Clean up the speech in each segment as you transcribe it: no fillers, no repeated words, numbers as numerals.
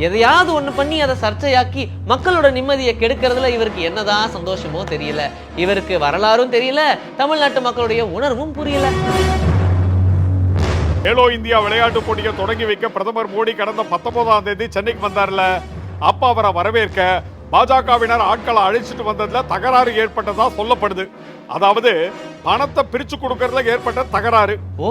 எதையாவது ஒண்ணு பண்ணி அதை சர்ச்சையாக்கி மக்களோட நிம்மதியை கெடுக்கிறதுல இவருக்கு என்னதான் சந்தோஷமோ தெரியல. இவருக்கு வரலாறும் தெரியல, தமிழ்நாட்டு மக்களுடைய உணர்வும் புரியல. கேலோ இந்தியா விளையாட்டு போட்டியை தொடங்கி வைக்க பிரதமர் மோடி கடந்த 19ஆம் தேதி சென்னைக்கு வந்தார்ல. அப்ப அவரை வரவேற்க பாஜகவினர் ஆட்களை அழைச்சிட்டு வந்ததுல தகராறு ஏற்பட்டதா சொல்லப்படுது. அதாவது பணத்தை பிரிச்சு கொடுக்கறதுல ஏற்பட்ட தகராறு. ஓ,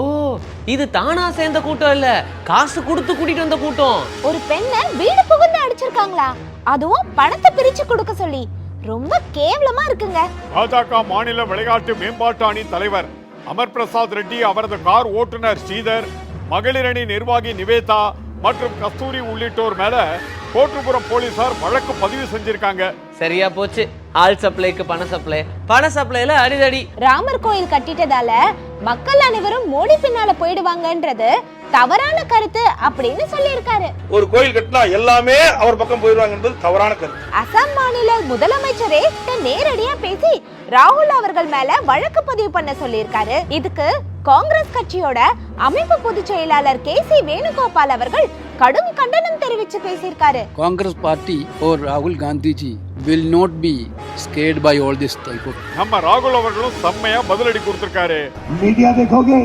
இது தானா சேர்ந்த கூட்டம் இல்ல, காசு கொடுத்து கூட்டிட்டு வந்த கூட்டம். ஒரு பெண்ணை வீடு புகுந்து அடிச்சிருக்காங்களா, அதுவும் பணத்தை பிரிச்சு கொடுக்க சொல்லி. ரொம்ப கேவலமா இருக்குங்க. பாஜக மாநில விளையாட்டு மேம்பாட்டு அணி தலைவர் அமர் பிரசாத் ரெட்டி, அவரது கார் ஓட்டுநர் ஸ்ரீதர், மகளிர் அணி நிர்வாகி நிவேதா மற்றும் கஸ்தூரி உள்ளிட்டோர் மேல கோட்டுப்புறம் போலீசார் வழக்கு பதிவு செஞ்சிருக்காங்க. சரியா போச்சு, ஆல் சப்ளைக்கு பண சப்ளை, பண சப்ளைல அடிதடி. ராமர் கோயில் கட்டிட்டதால மக்கள் அனைவரும் மோடி பின்னால போயிடுவாங்கன்றது தவறான கருத்து அப்படின்னு சொல்லியிருக்காரு. ஒரு கோயில் கட்டினா எல்லாமே அவர் பக்கம் போயிடுவாங்க என்பது தவறான கருத்து. அசாம் மாநில முதலமைச்சரே நேரடியா பேசி ராகுல் அவர்கள் மேல வழக்கு பதிவு பண்ண சொல்லியிருக்காரு. இதுக்கு காங்கிரஸ் கட்சியோட அமைப்பு பொதுச் செயலாளர் KC வேணுகோபால் அவர்கள் கடும் கண்டனம் தெரிவிச்சு பேசியிருக்காரு. காங்கிரஸ் பார்ட்டி or ராகுல் Gandhi ji will not be scared by all this type of. நம்ம ராகுல் அவர்களும் செம்மையா பதிலடி கொடுத்திருக்காரு. मीडिया देखोगे,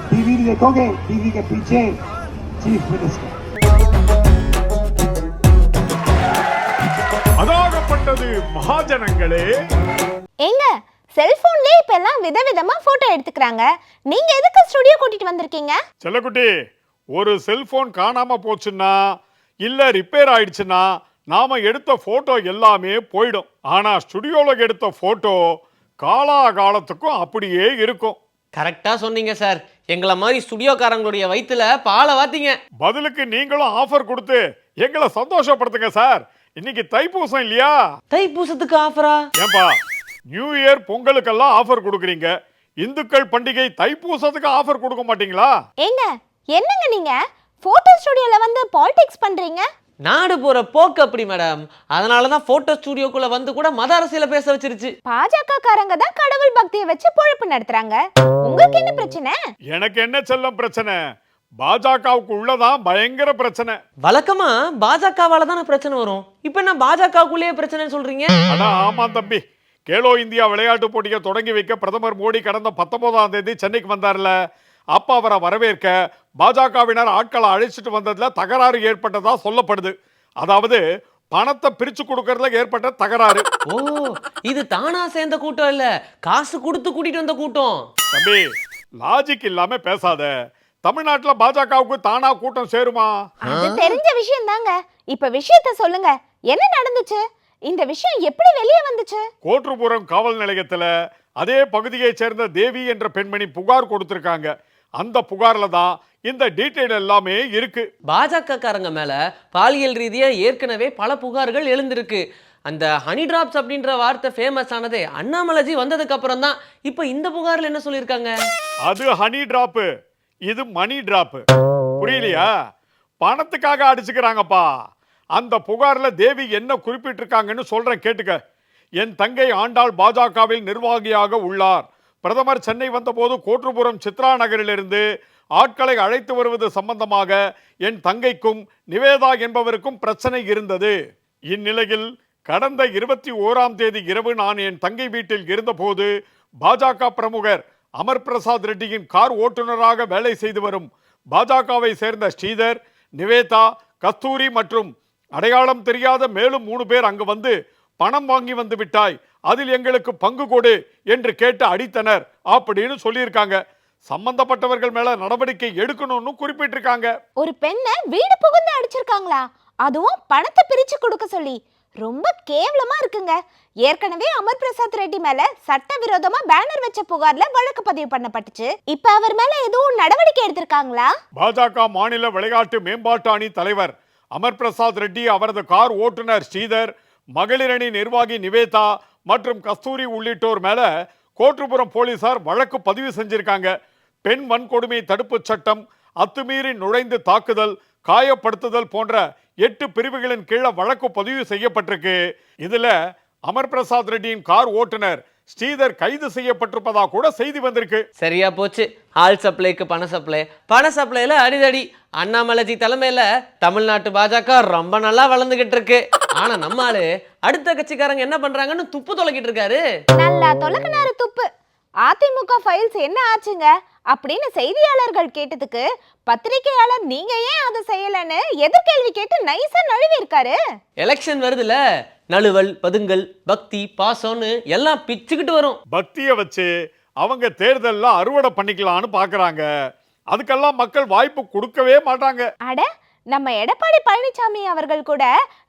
टीवी देखोगे, टीवी के पीछे चीफ मिनिस्टर. அதாகப்பட்டது மகாஜனங்களே. எங்க செல்போன்லயே இப்ப எல்லாம் விதவிதமா போட்டோ எடுத்துக்கறாங்க. நீங்க எதுக்கு ஸ்டுடியோ கூட்டிட்டு வந்திருக்கீங்க? செல்லக்குட்டி, ஒரு செல்போன் காணாம போச்சுன்னா இல்ல ரிப்பேர் ஆயிடுச்சுன்னா நாம எடுத்த போட்டோ எல்லாமே போயிடும். ஆனா ஸ்டுடியோல எடுத்த போட்டோ காலாகாலத்துக்கும் அப்படியே இருக்கும். கரெக்டா சொன்னீங்க சார். எங்களை மாதிரி ஸ்டுடியோக்காரங்களுடைய வயித்துல பாலை வாத்தீங்க. பதிலுக்கு நீங்களும் ஆஃபர் கொடுத்து எங்களை சந்தோஷப்படுத்துங்க சார். இன்னைக்கு தைப்பூசம் இல்லையா? தைப்பூசத்துக்கு ஆஃபரா? ஏன்பா, நியூ இயர் பொங்கலுக்கெல்லாம் ஆஃபர் கொடுக்குறீங்க, இந்துக்கள் பண்டிகை தைப்பூசத்துக்கு ஆஃபர் கொடுக்க மாட்டீங்களா? ஏங்க என்னங்க நீங்க போட்டோ ஸ்டுடியோல வந்து பாலிடிக்ஸ் பண்றீங்க? நாடு போற போக்கு அப்படி மேடம். அதனாலதான் போட்டோ ஸ்டுடியோக்குள்ள வந்து கூட மத அரசியல பேச வச்சிருச்சு. பாஜக காரங்க தான் கடவுள் பக்தியை வச்சு பொழப்பு நடத்துறாங்க. உங்களுக்கு என்ன பிரச்சனை? எனக்கு என்ன செல்லம் பிரச்சனை, பாஜகவுக்கு உள்ளதான் பயங்கர பிரச்சனை. வழக்கமா பாஜகவால தானே பிரச்சனை வரும். இப்ப என்ன பாஜகவுக்குள்ளேயே பிரச்சனைன்னு சொல்றீங்க? அதான் ஆமா தம்பி. கேலோ இந்தியா விளையாட்டு போட்டியை தொடங்கி வைக்க பிரதமர் மோடி கடந்த 19ஆம் தேதி சென்னைக்கு வந்தார்ல. அப்ப அவரை வரவேற்க பாஜகவினர் ஆட்களை அழைச்சிட்டு வந்ததுல தகராறு ஏற்பட்டதா சொல்லப்படுது. அதாவது பணத்தை பிரிச்சு கொடுக்கறதுல ஏற்பட்ட தகராறு. ஓ, இது தானா சேர்ந்த கூட்டம் இல்ல, காசு கொடுத்து கூட்டிட்டு வந்த கூட்டம். தம்பி, லாஜிக் இல்லாம பேசாத. தமிழ்நாட்டுல பாஜகவுக்கு தானா கூட்டம் சேருமா? அது தெரிஞ்ச விஷயம் தாங்க. இப்ப விஷயத்தை சொல்லுங்க, என்ன நடந்துச்சு? இந்த விஷயம் எப்படி வெளியே வந்துச்சு? கோட்டுப்புறம் காவல் நிலையத்துல அதே பகுதியைச் சேர்ந்த தேவி என்ற பெண்மணி புகார் கொடுத்திருக்காங்க. அந்த புகார்ல தான் இந்த டீடைல் எல்லாமே இருக்கு. பாஜக காரங்க மேல பாலியல் ரீதியா ஏற்கனவே பல புகார்கள் எழுந்திருக்கு. அந்த ஹனி டிராப்ஸ் அப்படின்ற வார்த்தை ஃபேமஸ் ஆனதே அண்ணாமலைஜி வந்ததுக்கு அப்புறம் தான். இப்ப இந்த புகார்ல என்ன சொல்லியிருக்காங்க? அது ஹனி டிராப், இது மணி டிராப். புரியலையா? பணத்துக்காக அடிச்சுக்கிறாங்கப்பா. அந்த புகார்ல தேவி என்ன குறிப்பிட்டிருக்காங்கன்னு சொல்றேன், கேட்டுக்க. என் தங்கை ஆண்டாள் பாஜகவில் நிர்வாகியாக உள்ளார். பிரதமர் சென்னை வந்தபோது கோட்டுப்புறம் சித்ரா நகரிலிருந்து ஆட்களை அழைத்து வருவது சம்பந்தமாக என் தங்கைக்கும் நிவேதா என்பவருக்கும் பிரச்சனை இருந்தது. இந்நிலையில் கடந்த 21ஆம் தேதி இரவு நான் என் தங்கை வீட்டில் இருந்தபோது பாஜக பிரமுகர் அமர் பிரசாத் ரெட்டியின் கார் ஓட்டுநராக வேலை செய்து வரும் பாஜகவை சேர்ந்த ஸ்ரீதர், நிவேதா, கஸ்தூரி மற்றும் அடையாளம் தெரியாத மேலும் 3 பேர் அங்கு வந்து பணம் வாங்கி வந்து விட்டாய், அதில் எங்களுக்கு பங்கு கொடு என்று கேட்டு அடித்தனர் அப்படின்னு சொல்லியிருக்காங்க. சம்பந்தப்பட்டவர்கள் மேல நடவடிக்கை எடுக்கணும்னு குறிப்பிட்டிருக்காங்க. ஒரு பெண்ணை வீடு புகுந்து அடிச்சிருக்காங்களா, அதுவும் பணத்தை பிரிச்சு கொடுக்க சொல்லி. ரொம்ப கேவலமா இருக்குங்க. ஏற்கனவே அமர் பிரசாத் ரெட்டி மேல சட்டவிரோதமா பேனர் வச்ச புகார்ல வழக்கு பதிவு பண்ணப்பட்டுச்சு. இப்ப அவர் மேல எதுவும் நடவடிக்கை எடுத்திருக்காங்களா? பாஜக மாநில விளையாட்டு மேம்பாட்டு அணி தலைவர் அமர் பிரசாத் ரெட்டி, அவரது கார் ஓட்டுநர் ஸ்ரீதர், மகளிர் அணி நிர்வாகி நிவேதா மற்றும் கஸ்தூரி உள்ளிட்டோர் மேல கோட்டுப்புறம் போலீசார் வழக்கு பதிவு செஞ்சிருக்காங்க. பெண் வன்கொடுமை தடுப்பு சட்டம், அத்துமீறி நுழைந்து தாக்குதல், காயப்படுத்துதல் போன்ற 8 பிரிவுகளின் கீழே வழக்கு பதிவு செய்யப்பட்டிருக்கு. இதுல அமர் பிரசாத் ரெட்டியின் கார் ஓட்டுநர் ஸ்ரீதர் கைது செய்யப்பட்டிருப்பதா கூட செய்தி வந்திருக்கு. சரியா போச்சு. ஆள் சப்ளைக்கு பண சப்ளைல அடிதடி. அண்ணாமலைஜி தலைமையில தமிழ்நாட்டு பாஜக ரொம்ப நல்லா வளர்ந்துகிட்டு இருக்கு. ஆனா நம்ம ஆளு அடுத்த கட்சிக்காரங்க என்ன பண்றாங்கன்னு துப்பு தொலைக்கிட்டு இருக்காரு. நல்லா தொலைக்கினாரு துப்பு. அதிமுக ஃபைல்ஸ் என்ன ஆச்சுங்க அப்படின்னு செய்தியாளர்கள் கேட்டதுக்கு பத்திரிகையாளர் நீங்க ஏன் அதை செய்யலன்னு எதிர்கேள்வி கேட்டு நைஸா நழுவி இருக்காரு. எலெக்ஷன் வருதுல, நழுவல், பதுங்கல், பக்தி, பாசம்னு எல்லாம் பிச்சுக்கிட்டு வரும். பக்தியை வச்சு அவங்க தேர்தல்ல அறுவடை பண்ணிக்கலாம்னு பாக்குறாங்க. அதுக்கெல்லாம் மக்கள் வாய்ப்பு கொடுக்கவே மாட்டாங்க. அட, நம்ம எடப்பாடி பழனிசாமி அவர்கள் கூட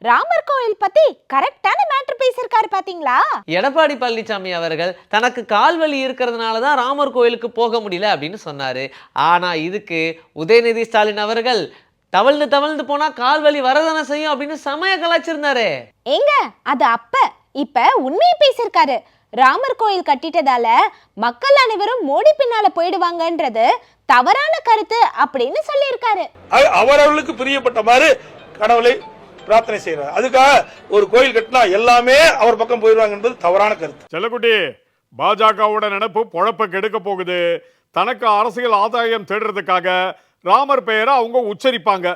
ராமர் கோயில் பத்தி கரெக்டான மேட்டர் பேசியிருக்காரு பாத்தீங்களா? எடப்பாடி பழனிசாமி அவர்கள் தனக்கு கால்வலி இருக்கிறதுனால தான் ராமர் கோயிலுக்கு போக முடியல அப்படின்னு சொன்னாரு. ஆனா இதுக்கு உதயநிதி ஸ்டாலின் அவர்கள் தவழ்ந்து போனா கால்வலி வரதானே செய்யும் அப்படின்னு சமய கலாச்சிருந்தாரு. ஏங்க, அது இப்ப உண்மையை பேசியிருக்காரு. ராமர் கோயில் கட்டிட்டதால மக்கள் அனைவரும் மோடி பின்னால போயிடுவாங்கன்றது தவறான கருத்து அப்படின்னு சொல்லியிருக்காரு. அவரவர்களுக்கு பிரியப்பட்ட மாதிரி கடவுளை பிரார்த்தனை செய்யறாரு. அதுக்காக ஒரு கோயில் கட்டினா எல்லாமே அவர் பக்கம் போயிடுவாங்க என்பது தவறான கருத்து. செல்லக்குட்டி, பாஜகவோட நினைப்பு பொழப்ப கெடுக்க போகுது. தனக்கு அரசியல் ஆதாயம் தேடுறதுக்காக ராமர் பெயரை அவங்க உச்சரிப்பாங்க.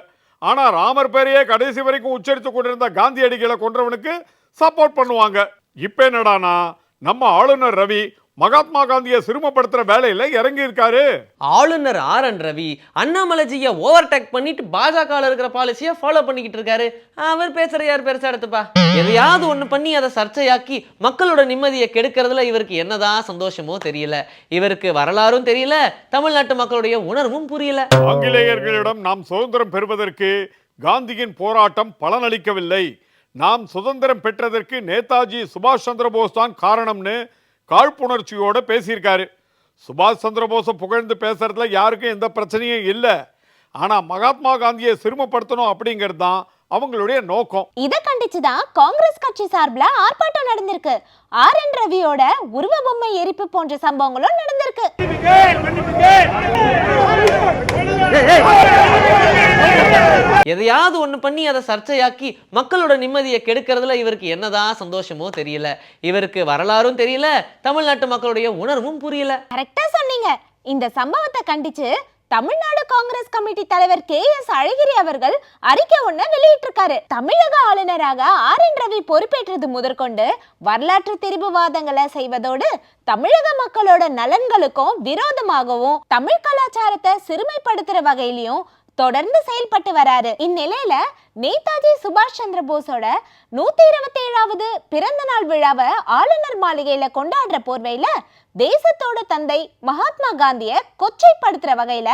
ஆனா ராமர் பெயரையே கடைசி வரைக்கும் உச்சரித்து கொண்டிருந்த காந்தியடிகளை கொன்றவனுக்கு சப்போர்ட் பண்ணுவாங்க. இப்ப என்னடானா நம்ம ஆளுநர் ரவி மகாத்மா காந்தியை சிறுமப்படுத்துற வேலையில இறங்கி இருக்காரு. ஆளுநர் RN ரவி அண்ணாமலைஜியை ஓவர்டேக் பண்ணிட்டு பாஜக இருக்கிற பாலிசியை ஃபாலோ பண்ணிக்கிட்டு இருக்காரு. அவர் பேசுற யார் பெருசா எடுத்துப்பா. எதையாவது ஒண்ணு பண்ணி அதை சர்ச்சையாக்கி மக்களோட நிம்மதியை கெடுக்கிறதுல இவருக்கு என்னதான் சந்தோஷமோ தெரியல. இவருக்கு வரலாறும் தெரியல, தமிழ்நாட்டு மக்களுடைய உணர்வும் புரியல. ஆங்கிலேயர்களிடம் நாம் சுதந்திரம் பெறுவதற்கு காந்தியின் போராட்டம் பலனளிக்கவில்லை. நாம் சுதந்திரம் பெற்றதற்கு நேதாஜி சுபாஷ் சந்திர போஸ் தான் காரணம்னு காழ்ப்புணர்ச்சியோட பேசியிருக்காரு. சுபாஷ் சந்திர போஸை புகழ்ந்து பேசுறதுல யாருக்கும் எந்த பிரச்சனையும் இல்லை. ஆனா மகாத்மா காந்தியை சிறுமப்படுத்தணும் அப்படிங்கிறது தான் அவங்களுடைய நோக்கம். இதை கண்டிச்சுதான் காங்கிரஸ் கட்சி சார்பில் ஆர்ப்பாட்டம் நடந்திருக்கு. RN ரவியோட உருவ பொம்மை எரிப்பு போன்ற சம்பவங்களும் நடந்திருக்கு. எதையாவது ஒண்ணு பண்ணி அதை சர்ச்சையாக்கி மக்களோட நிம்மதியை கெடுக்கிறதுல இவருக்கு என்னதான் சந்தோஷமோ தெரியல. இவருக்கு வரலாறும் தெரியல, தமிழ்நாட்டு மக்களுடைய உணர்வும் புரியல. கரெக்டா சொன்னீங்க. இந்த சம்பவத்தை கண்டிச்சு தமிழ்நாடு காங்கிரஸ் கமிட்டி தலைவர் KS அழகிரி அவர்கள் அறிக்கை ஒண்ணு வெளியிட்டிருக்காரு. தமிழக ஆளுநராக RN ரவி பொறுப்பேற்றது முதற்கொண்டு வரலாற்று திரிபுவாதங்களை செய்வதோடு தமிழக மக்களோட நலன்களுக்கும் விரோதமாகவும் தமிழ் கலாச்சாரத்தை சிறுமைப்படுத்துற வகையிலையும் தொடர்ந்து செயல்பட்டு வராரு. இந்நிலையில நேதாஜி சுபாஷ் சந்திர போஸோட 127வது பிறந்த நாள் விழாவை ஆளுநர் மாளிகையில கொண்டாடுற போர்வையில தேசத்தோட தந்தை மகாத்மா காந்திய கொச்சைப்படுத்துற வகையில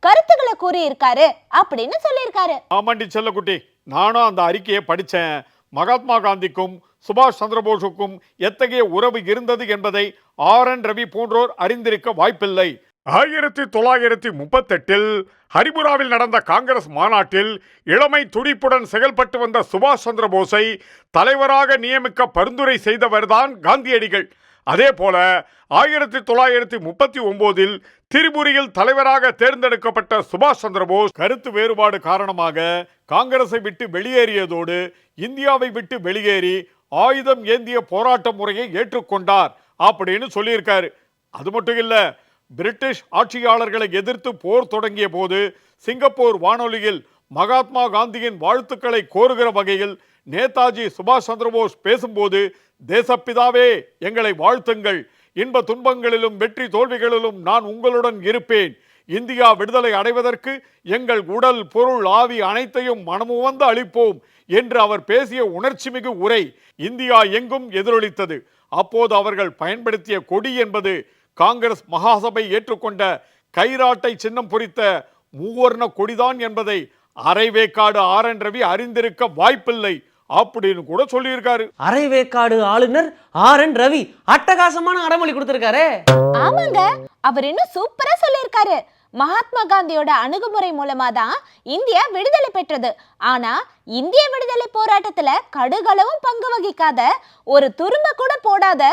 கருத்துக்களை கூறியிருக்காரு அப்படின்னு சொல்லியிருக்காரு. ஆமாண்டி செல்லக்குட்டி, நானும் அந்த அறிக்கையை படிச்சேன். மகாத்மா காந்திக்கும் சுபாஷ் சந்திரபோஸுக்கும் எத்தகைய உறவு இருந்தது என்பதை RN ரவி போன்றோர் அறிந்திருக்க வாய்ப்பில்லை. 1938 ஹரிபுராவில் நடந்த காங்கிரஸ் மாநாட்டில் இளமை துடிப்புடன் செயல்பட்டு வந்த சுபாஷ் சந்திர போஸை தலைவராக நியமிக்க பரிந்துரை செய்தவர்தான் காந்தியடிகள். அதே போல 1939 திரிபுரியில் தலைவராக தேர்ந்தெடுக்கப்பட்ட சுபாஷ் சந்திர போஸ் கருத்து வேறுபாடு காரணமாக காங்கிரஸை விட்டு வெளியேறியதோடு இந்தியாவை விட்டு வெளியேறி ஆயுதம் ஏந்திய போராட்ட முறையை ஏற்றுக்கொண்டார் அப்படின்னு சொல்லியிருக்காரு. அது மட்டும் இல்ல, பிரிட்டிஷ் ஆட்சியாளர்களை எதிர்த்து போர் தொடங்கிய போது சிங்கப்பூர் வானொலியில் மகாத்மா காந்தியின் வாழ்த்துக்களை கோருகிற வகையில் நேதாஜி சுபாஷ் சந்திரபோஸ் பேசும்போது, தேசப்பிதாவே எங்களை வாழ்த்துங்கள், இன்ப துன்பங்களிலும் வெற்றி தோல்விகளிலும் நான் உங்களுடன் இருப்பேன், இந்தியா விடுதலை அடைவதற்கு எங்கள் உடல் பொருள் ஆவி அனைத்தையும் மனமுவந்து அளிப்போம் என்று அவர் பேசிய உணர்ச்சிமிகு உரை இந்தியா எங்கும் எதிரொலித்தது. அப்போது அவர்கள் பயன்படுத்திய கொடி என்பது காங்கிரஸ் மகாசபை ஏற்றுக்கொண்ட கைராட்டை சின்னம் பொறித்த மூவர்ண கொடிதான் என்பதை அரைவேக்காடு RN ரவி அறிந்திருக்க வாய்ப்பில்லை அப்படின்னு கூட சொல்லியிருக்காரு. அரைவேக்காடு ஆளுநர் RN ரவி அட்டகாசமான அடமொழி கொடுத்திருக்காரு. ஆமாங்க, அவர் இன்னும் சூப்பரா சொல்லியிருக்காரு. மகாத்மா காந்தியோட அணுகுமுறை மூலமா தான் இந்தியா விடுதலை பெற்றது. ஆனா இந்திய விடுதலை போராட்டத்துல கடுகளவும் பங்கு வகிக்காத, ஒரு துரும்ப கூட போடாத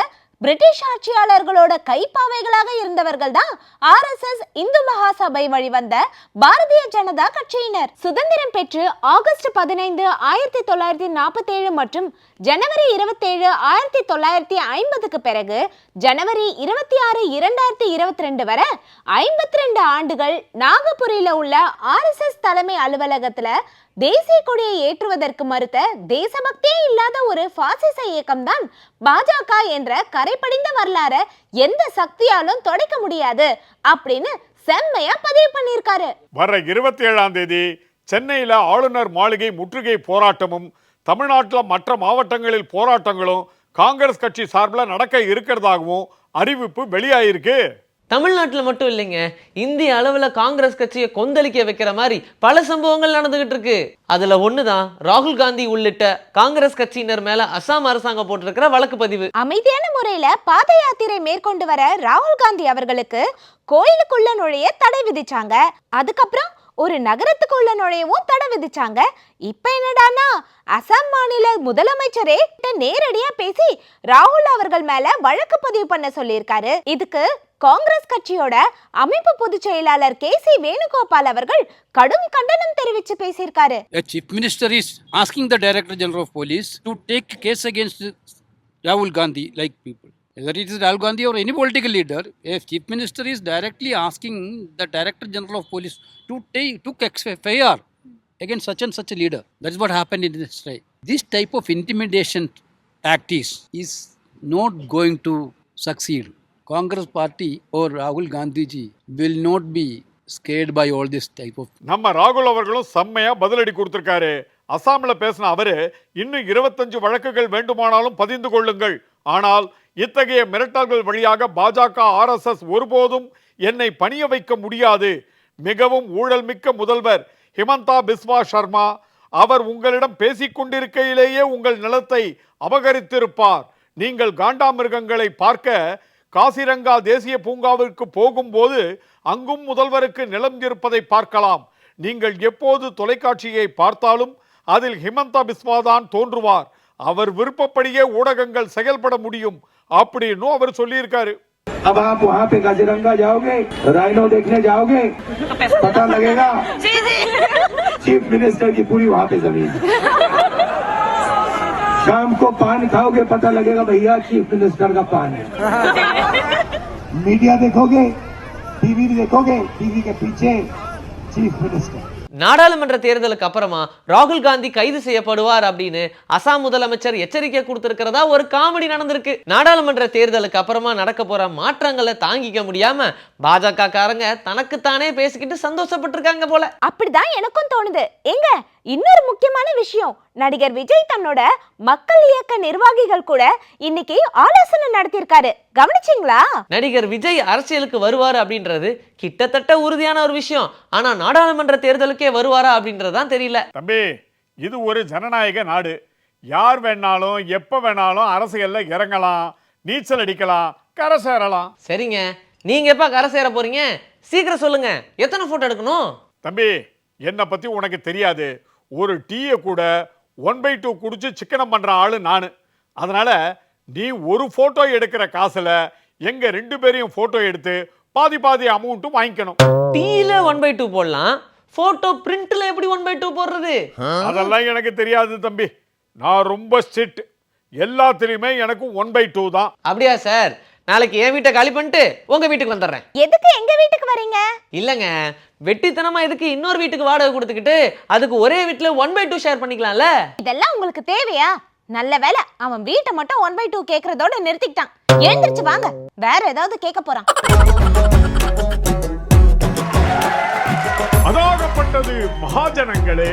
பிரிட்டிஷ் ஆட்சியாளர்களோட கைப்பாவைகளாக இருந்தவர்கள் தான் RSS இந்து மகாசபை வழிவந்த பாரதிய ஜனதா கட்சியினர். சுதந்திரம் பெற்று ஆகஸ்ட் 15, 1947 மற்றும் ஜனவரி 27, 1950க்கு பிறகு ஜனவரி 26, 2022 வரை 52 ஆண்டுகள் நாகபுரியில உள்ள RSS தலைமை அலுவலகத்துல தேசிய கொடியை ஏற்றுவதற்கு மறுத்த தேசபக்தியே இல்லாத ஒரு பாசிச இயக்கம் தான் பாஜக என்ற கரைபடிந்த வரலாற எந்த சக்தியாலும் தொடைக்க முடியாது அப்படின்னு செம்மையா பதிவு பண்ணியிருக்காரு. வர 27ஆம் தேதி சென்னையில ஆளுநர் மாளிகை முற்றுகை போராட்டமும் தமிழ்நாட்டில் மற்ற மாவட்டங்களில் போராட்டங்களும் காங்கிரஸ் கட்சி சார்பில் நடக்க இருக்கிறதாகவும் அறிவிப்பு வெளியாயிருக்கு. தமிழ்நாட்டில் மட்டும் இல்லைங்க, இந்திய அளவில் காங்கிரஸ் கட்சியை கொந்தளிக்க வைக்கிற மாதிரி பல சம்பவங்கள் நடந்துகிட்டு இருக்கு. அதுல ஒண்ணுதான் ராகுல் காந்தி உள்ளிட்ட காங்கிரஸ் கட்சியினர் மேல அசாம் அரசாங்கம் போட்டிருக்கிற வழக்கு பதிவு. அமைதியான முறையில பாத யாத்திரை மேற்கொண்டு வர ராகுல் காந்தி அவர்களுக்கு கோயிலுக்குள்ள நுழைய தடை விதிச்சாங்க. அதுக்கப்புறம் ஒரு நகரத்துக்குள்ள நுழையவும் தடை விதிச்சாங்க. இப்ப என்னடானா அசாம் மாநில முதலமைச்சரே நேரடியா பேசி ராகுல் அவர்கள் மேல வழக்கு பதிவு பண்ண சொல்லியிருக்காரு. இதுக்கு காங்கிரஸ் கட்சியோட அமைப்பு பொதுச் செயலாளர் KC வேணுகோபால் அவர்கள் கடும் கண்டனம் தெரிவித்து பேசியிருக்காரு. A chief minister is asking the Director General of Police to take case against Rahul Gandhi like people. Whether it is Rahul Gandhi or any political leader, if chief minister is directly asking the Director General of Police to take FIR against such and such a leader, that's what happened in this strike. This type of intimidation tactics is not going to succeed. Congress party or Rahul Gandhi ji will not be scared by all this type of. நம்ம ராகுல் அவர்களும் செம்மையா பதிலடி கொடுத்திருக்காரு. அசாம்ல பேசின அவரு இன்னும் 25 வழக்குகள் வேண்டுமானாலும் பதிந்து கொள்ளுங்கள், ஆனால் இத்தகைய மிரட்டல்கள் வழியாக பாஜக RSS ஒருபோதும் என்னை பணிய வைக்க முடியாது. மிகவும் ஊழல் மிக்க முதல்வர் ஹிமந்தா பிஸ்வா சர்மா அவர் உங்களிடம் பேசிக் கொண்டிருக்கையிலேயே உங்கள் நிலத்தை அபகரித்திருப்பார். நீங்கள் காண்டாமிருகங்களை பார்க்க காசிரங்கா தேசிய பூங்காவிற்கு போகும்போது அங்கும் முதல்வருக்கு நிலம் இருப்பதை பார்க்கலாம். நீங்கள் எப்போது தொலைக்காட்சியை பார்த்தாலும் அதில் ஹிமந்தா பிஸ்வா தான் தோன்றுவார். அவர் விருப்பப்படியே ஊடகங்கள் செயல்பட முடியும் அப்படின்னு அவர் சொல்லியிருக்காரு. अब आप वहाँ पे काजीरंगा जाओगे, राइनो देखने जाओगे, पता लगेगा चीफ मिनिस्टर की पूरी वहाँ पे जमीन. शाम को पान खाओगे, पता लगेगा भैया चीफ मिनिस्टर का पान है. मीडिया देखोगे, टीवी देखोगे, टीवी के पीछे चीफ मिनिस्टर. நாடாளுமன்ற தேர்தலுக்கு அப்புறமா ராகுல் காந்தி கைது செய்யப்படுவார் அப்படின்னு அசாம் முதலமைச்சர் எச்சரிக்கை கொடுத்திருக்கிறதா ஒரு காமெடி நடந்திருக்கு. நாடாளுமன்ற தேர்தலுக்கு அப்புறமா நடக்க போற மாற்றங்களை தாங்கிக்க முடியாம பாஜக காரங்க தனக்குத்தானே பேசிக்கிட்டு சந்தோஷப்பட்டிருக்காங்க போல. அப்படிதான் எனக்கும் தோணுது. எங்க இன்னொரு முக்கியமான விஷயம், நடிகர் விஜய் தன்னோட மக்கள் இயக்க நிர்வாகிகள் கூட இன்னைக்கு ஆலோசனை நடத்தியிருக்காரு. கவனிச்சிங்களா? நடிகர் விஜய் அரசியலுக்கு வருவாரு அப்படின்றது கிட்டத்தட்ட உறுதியான ஒரு விஷயம். ஆனா நாடாளுமன்ற தேர்தலுக்கே வருவாரா அப்படின்றதுதான் தெரியல. தம்பி, இது ஒரு ஜனநாயக நாடு. யார் வேணாலும் எப்ப வேணாலும் அரசியல்ல இறங்கலாம், நீச்சல் அடிக்கலாம், கரை சேரலாம். சரிங்க, நீங்க எப்ப கரை சேர போறீங்க? சீக்கிரம் சொல்லுங்க. எத்தனை போட்டோ எடுக்கணும்? தம்பி, என்னை பத்தி உனக்கு தெரியாது. ஒரு டீயை கூட 1/2 குடிச்சு சிக்கனம் பண்ற ஆளு நானு. அதனால நீ ஒரு போட்டோ எடுக்கிற காசுல எங்க 2 பேரையும் போட்டோ எடுத்து பாதி பாதி அமௌண்ட்டும் வாங்கிக்கணும். டீல 1/2 போடலாம், போட்டோ பிரிண்ட்ல எப்படி 1/2 போடுறது? அதெல்லாம் எனக்கு தெரியாது தம்பி. நான் ரொம்ப ஸ்ட்ரிக்ட். எல்லாத்துலயுமே எனக்கு 1/2 தான். அப்படியா சார்? நாளைக்கு என் வீட்டை காலி பண்ணிட்டு உங்க வீட்டுக்கு வந்துடுறேன். எதுக்கு எங்க வீட்டுக்கு வரீங்க? இல்லங்க, வெட்டித்தனமா எதுக்கு இன்னொரு வீட்டுக்கு வாடகை கொடுத்துக்கிட்டு அதுக்கு ஒரே வீட்டுல 1/2 ஷேர் பண்ணிக்கலாம்ல. இதெல்லாம் உங்களுக்கு தேவையா? நல்ல வேலை அவன் வீட்டை மட்டும் 1/2 கேக்குறதோட நிறுத்திட்டான். எழுந்திருச்சு வாங்க, வேற ஏதாவது கேட்க போறான். அதாகப்பட்டது மகாஜனங்களே.